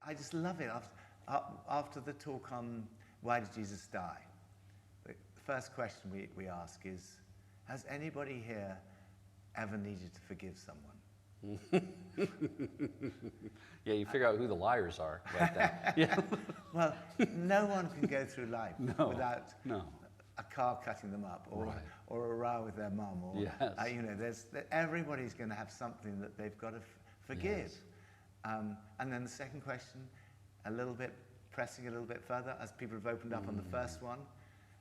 I just love it. After the talk on why did Jesus die, the first question we ask is, has anybody here ever needed to forgive someone? Yeah, you figure out who the liars are like that. Yeah. Well, no one can go through life without No. a car cutting them up, or Right. or a row with their mum, or Yes. you know, everybody's going to have something that they've got to forgive. Yes. And then the second question, pressing a little bit further, as people have opened up on the first one,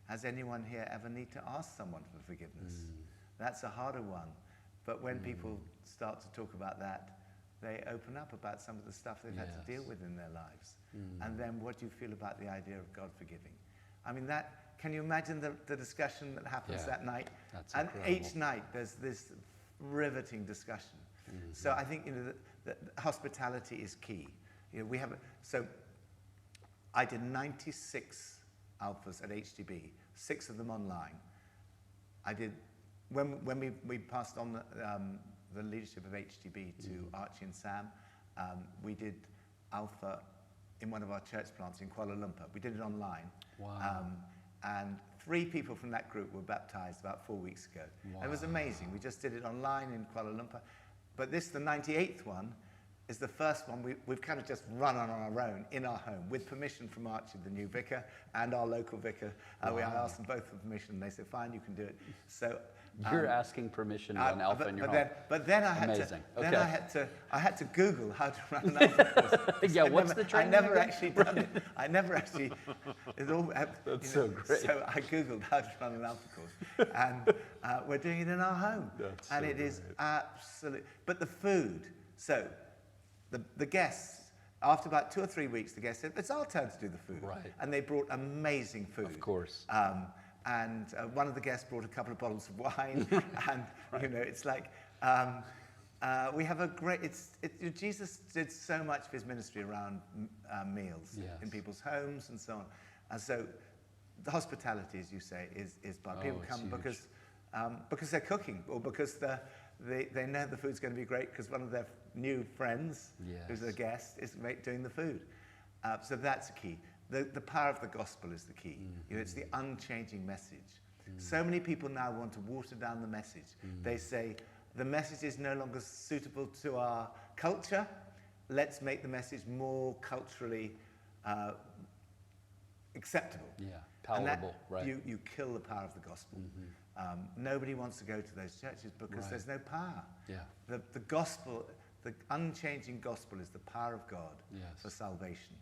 has anyone here ever need to ask someone for forgiveness? That's a harder one, but when people start to talk about that, they open up about some of the stuff they've had to deal with in their lives. And then what do you feel about the idea of God forgiving? I mean, can you imagine the discussion that happens that night? That's and incredible. each night there's this riveting discussion. So I think, you know, that hospitality is key. You know, so I did 96 alphas at HTB, 6 of them online. I did, when we passed on the leadership of HTB to Archie and Sam, we did alpha in one of our church plants in Kuala Lumpur. We did it online. Wow. And 3 people from that group were baptized about 4 weeks ago. Wow. It was amazing. We just did it online in Kuala Lumpur. But the 98th one, is the first one we've kind of just run on our own in our home with permission from Archie, the new vicar, and our local vicar. I asked them both for permission, and they said, fine, you can do it. So you're asking permission on Alpha in your home. But then I had Amazing. to. Then I had to Google how to run an Alpha course. Yeah, what's the training? I never actually done it. I never actually. It's all. That's so great. So I Googled how to run an Alpha course, and we're doing it in our home. That's and so it is great. absolute. But the food. So the guests. After about 2 or 3 weeks, the guests said, "It's our turn to do the food." Right. And they brought amazing food. Of course. And one of the guests brought a couple of bottles of wine, and you know, it's like we have a great. Jesus did so much of his ministry around meals in people's homes and so on, and so the hospitality, as you say, is by people come because they're cooking, or because they know the food's going to be great because one of their new friends, who's a guest, is doing the food. So that's a key. The power of the gospel is the key. You know, it's the unchanging message. So many people now want to water down the message. They say, the message is no longer suitable to our culture. Let's make the message more culturally acceptable. Yeah, palatable, right. You kill the power of the gospel. Nobody wants to go to those churches because there's no power. Yeah. The gospel, the unchanging gospel is the power of God for salvation.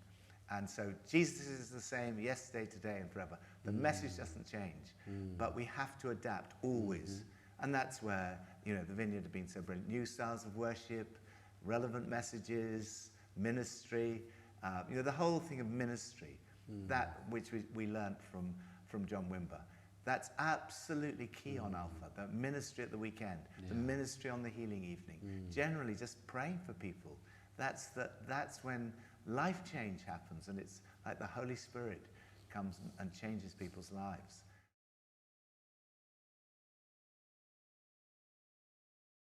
And so Jesus is the same yesterday, today, and forever. The message doesn't change, but we have to adapt always. And that's where, you know, the Vineyard have been so brilliant. New styles of worship, relevant messages, ministry, you know, the whole thing of ministry, that which we learnt from John Wimber. That's absolutely key on Alpha, the ministry at the weekend, the ministry on the healing evening. Generally, just praying for people. That's when life change happens, and it's like the Holy Spirit comes and changes people's lives.